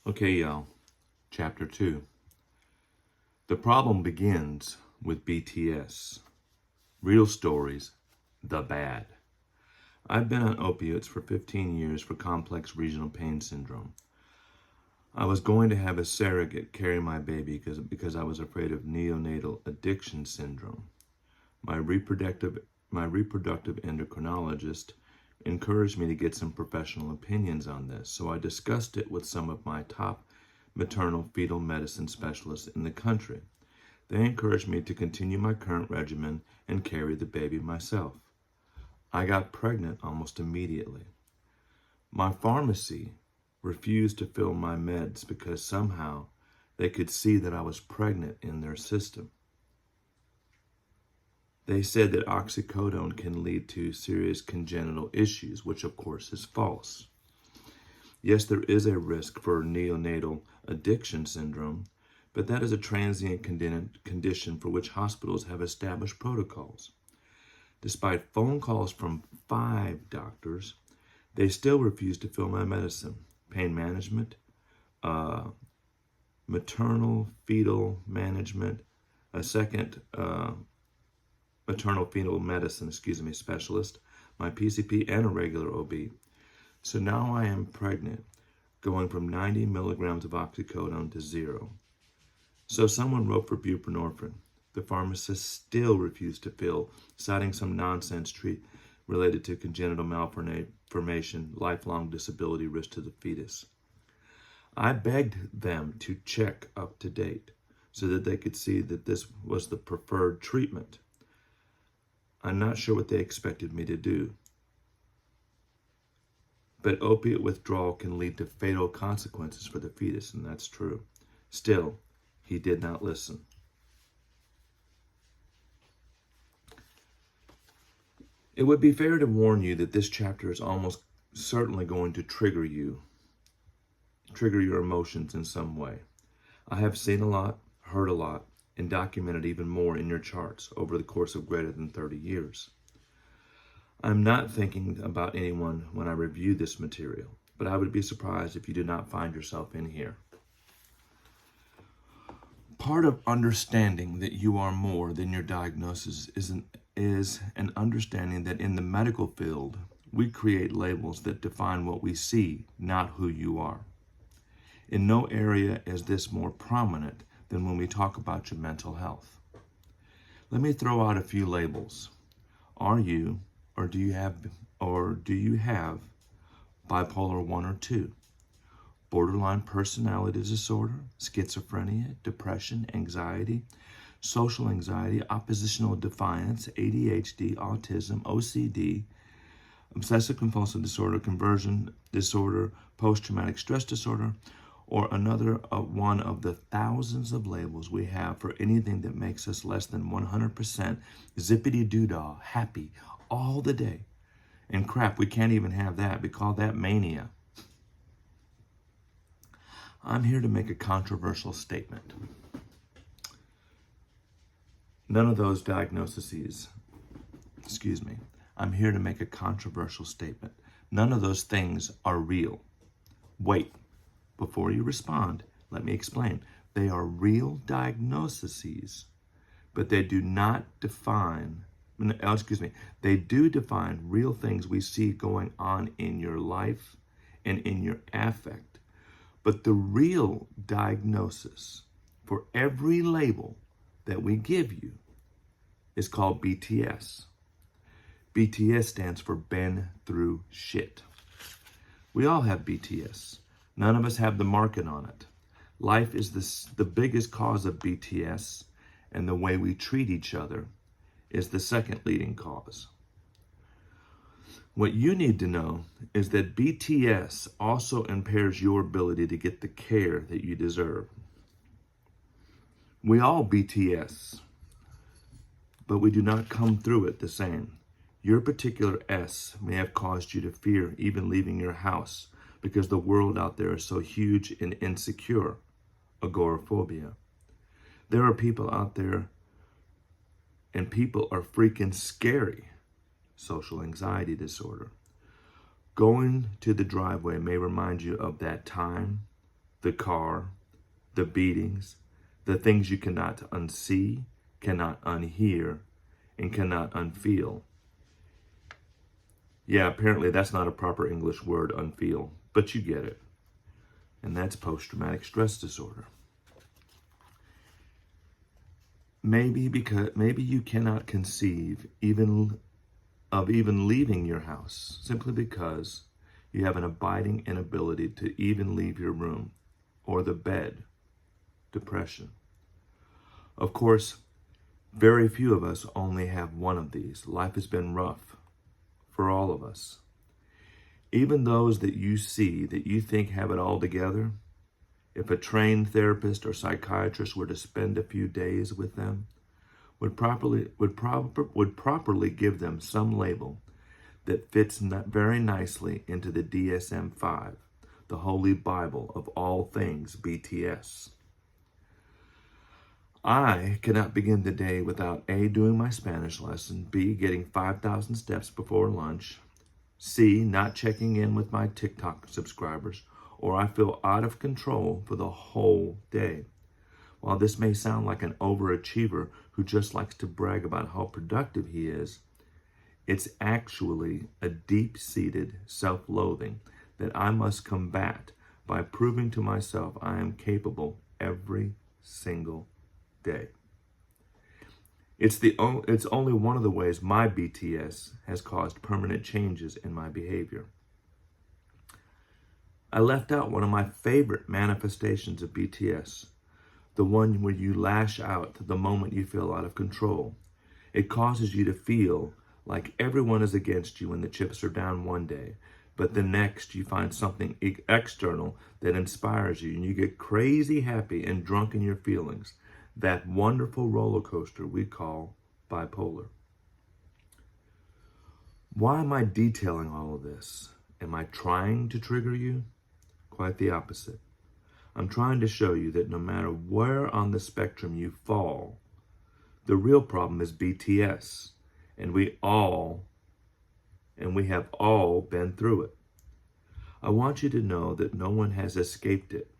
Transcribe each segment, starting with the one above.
Okay, y'all. Chapter 2. The problem begins with BTS. Real stories, the bad. I've been on opiates for 15 years for complex regional pain syndrome. I was going to have a surrogate carry my baby because I was afraid of neonatal addiction syndrome. My reproductive endocrinologist encouraged me to get some professional opinions on this, so I discussed it with some of my top maternal fetal medicine specialists in the country. They encouraged me to continue my current regimen and carry the baby myself. I got pregnant almost immediately. My pharmacy refused to fill my meds because somehow they could see that I was pregnant in their system. They said that oxycodone can lead to serious congenital issues, which of course is false. Yes, there is a risk for neonatal addiction syndrome, but that is a transient condition for which hospitals have established protocols. Despite phone calls from 5 doctors, they still refuse to fill my medicine. Pain management, maternal fetal management, a second maternal fetal medicine, specialist, my PCP, and a regular OB. So now I am pregnant, going from 90 milligrams of oxycodone to 0. So someone wrote for buprenorphine. The pharmacist still refused to fill, citing some nonsense related to congenital malformation, lifelong disability risk to the fetus. I begged them to check up to date so that they could see that this was the preferred treatment. I'm not sure what they expected me to do. But opiate withdrawal can lead to fatal consequences for the fetus, and that's true. Still, he did not listen. It would be fair to warn you that this chapter is almost certainly going to trigger your emotions in some way. I have seen a lot, heard a lot, and documented even more in your charts over the course of greater than 30 years. I'm not thinking about anyone when I review this material, but I would be surprised if you do not find yourself in here. Part of understanding that you are more than your diagnosis is an understanding that in the medical field, we create labels that define what we see, not who you are. In no area is this more prominent than when we talk about your mental health. Let me throw out a few labels. Are you, or do you have bipolar 1 or 2? Borderline personality disorder, schizophrenia, depression, anxiety, social anxiety, oppositional defiance, ADHD, autism, OCD, obsessive compulsive disorder, conversion disorder, post-traumatic stress disorder, or another one of the thousands of labels we have for anything that makes us less than 100% zippity-doo-dah, happy all the day. And crap, we can't even have that. We call that mania. I'm here to make a controversial statement. None of those diagnoses, I'm here to make a controversial statement. None of those things are real. Wait, before you respond, let me explain. They are real diagnoses, but they do not define, they do define real things we see going on in your life and in your affect. But the real diagnosis for every label that we give you is called BTS. BTS stands for been through shit. We all have BTS. None of us have the market on it. Life is the biggest cause of BTS, and the way we treat each other is the second leading cause. What you need to know is that BTS also impairs your ability to get the care that you deserve. We all BTS, but we do not come through it the same. Your particular S may have caused you to fear even leaving your house because the world out there is so huge and insecure, agoraphobia. There are people out there, and people are freaking scary, social anxiety disorder. Going to the driveway may remind you of that time the car, the beatings, the things you cannot unsee, cannot unhear, and cannot unfeel. Yeah, apparently that's not a proper English word, unfeel, but you get it. And that's post-traumatic stress disorder. Maybe you cannot conceive of even leaving your house simply because you have an abiding inability to even leave your room or the bed. Depression. Of course, very few of us only have one of these. Life has been rough for all of us. Even those that you see that you think have it all together, if a trained therapist or psychiatrist were to spend a few days with them, would properly give them some label that fits very nicely into the DSM-5, the Holy Bible of all things BTS. I cannot begin the day without A, doing my Spanish lesson, B, getting 5,000 steps before lunch, C, not checking in with my TikTok subscribers, or I feel out of control for the whole day. While this may sound like an overachiever who just likes to brag about how productive he is, it's actually a deep-seated self-loathing that I must combat by proving to myself I am capable every single day. It's only one of the ways my BTS has caused permanent changes in my behavior. I left out one of my favorite manifestations of BTS, the one where you lash out the moment you feel out of control. It causes you to feel like everyone is against you when the chips are down one day, but the next you find something external that inspires you and you get crazy happy and drunk in your feelings. That wonderful roller coaster we call bipolar. Why am I detailing all of this? Am I trying to trigger you? Quite the opposite. I'm trying to show you that no matter where on the spectrum you fall, the real problem is BTS, and we have all been through it. I want you to know that no one has escaped it,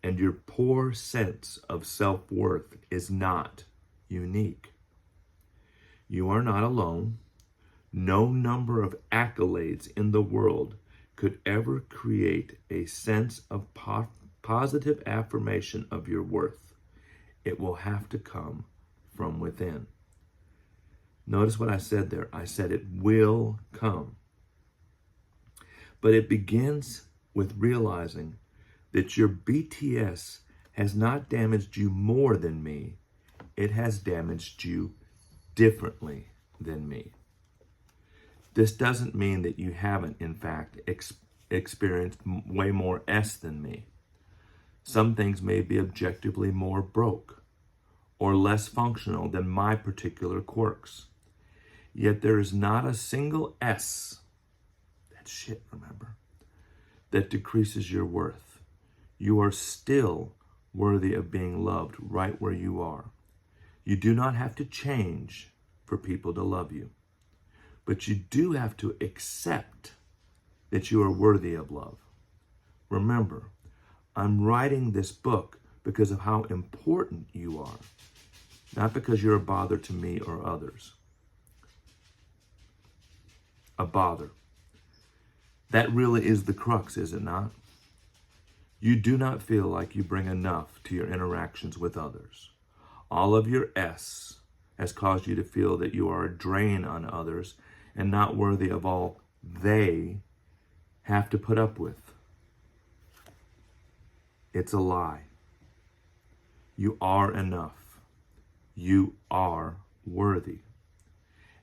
and your poor sense of self-worth is not unique. You are not alone. No number of accolades in the world could ever create a sense of positive affirmation of your worth. It will have to come from within. Notice what I said there. I said it will come. But it begins with realizing that your BTS has not damaged you more than me. It has damaged you differently than me. This doesn't mean that you haven't, in fact, experienced way more S than me. Some things may be objectively more broke or less functional than my particular quirks. Yet there is not a single S, that's shit, remember, that decreases your worth. You are still worthy of being loved right where you are. You do not have to change for people to love you. But you do have to accept that you are worthy of love. Remember, I'm writing this book because of how important you are, not because you're a bother to me or others. A bother. That really is the crux, is it not? You do not feel like you bring enough to your interactions with others. All of your S has caused you to feel that you are a drain on others and not worthy of all they have to put up with. It's a lie. You are enough. You are worthy.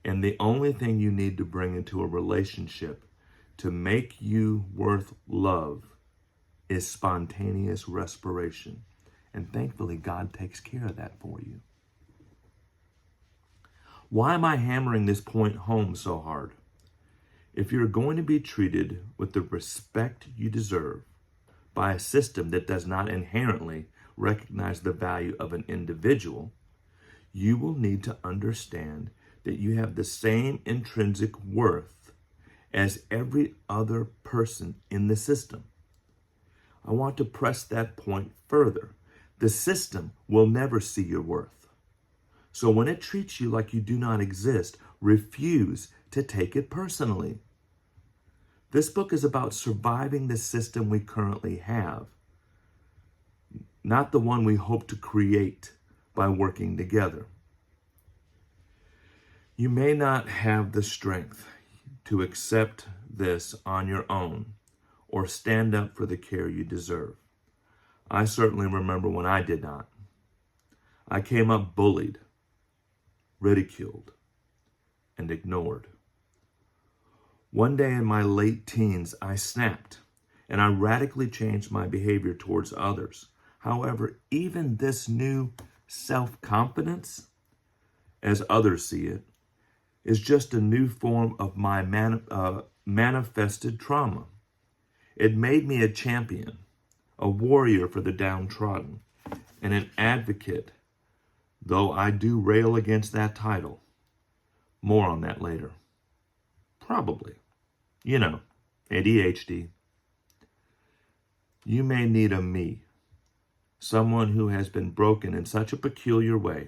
And the only thing you need to bring into a relationship to make you worth love is spontaneous respiration. And thankfully, God takes care of that for you. Why am I hammering this point home so hard? If you're going to be treated with the respect you deserve by a system that does not inherently recognize the value of an individual, you will need to understand that you have the same intrinsic worth as every other person in the system. I want to press that point further. The system will never see your worth. So when it treats you like you do not exist, refuse to take it personally. This book is about surviving the system we currently have, not the one we hope to create by working together. You may not have the strength to accept this on your own or stand up for the care you deserve. I certainly remember when I did not. I came up bullied, ridiculed, and ignored. One day in my late teens, I snapped, and I radically changed my behavior towards others. However, even this new self-confidence, as others see it, is just a new form of my manifested trauma. It made me a champion, a warrior for the downtrodden, and an advocate, though I do rail against that title. More on that later. Probably. You know, ADHD. You may need a me, someone who has been broken in such a peculiar way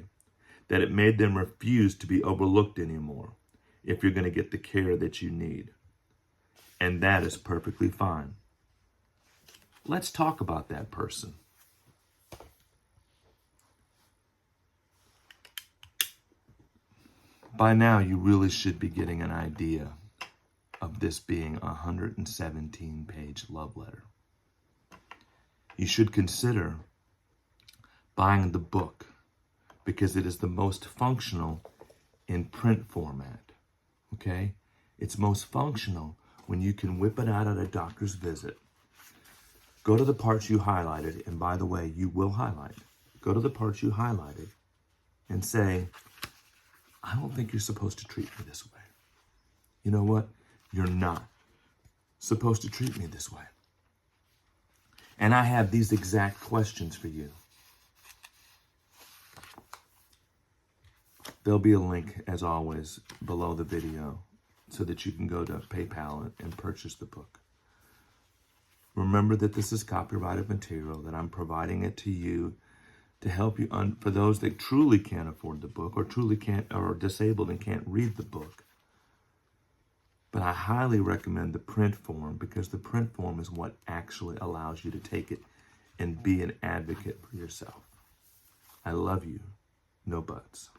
that it made them refuse to be overlooked anymore if you're going to get the care that you need. And that is perfectly fine. Let's talk about that person. By now, you really should be getting an idea of this being a 117-page love letter. You should consider buying the book because it is the most functional in print format, okay? It's most functional when you can whip it out at a doctor's visit. Go to the parts you highlighted, and by the way, you will highlight. Go to the parts you highlighted and say, I don't think you're supposed to treat me this way. You know what? You're not supposed to treat me this way. And I have these exact questions for you. There'll be a link, as always, below the video so that you can go to PayPal and purchase the book. Remember that this is copyrighted material, that I'm providing it to you to help you, for those that truly can't afford the book or truly can't, or are disabled and can't read the book. But I highly recommend the print form because the print form is what actually allows you to take it and be an advocate for yourself. I love you. No buts.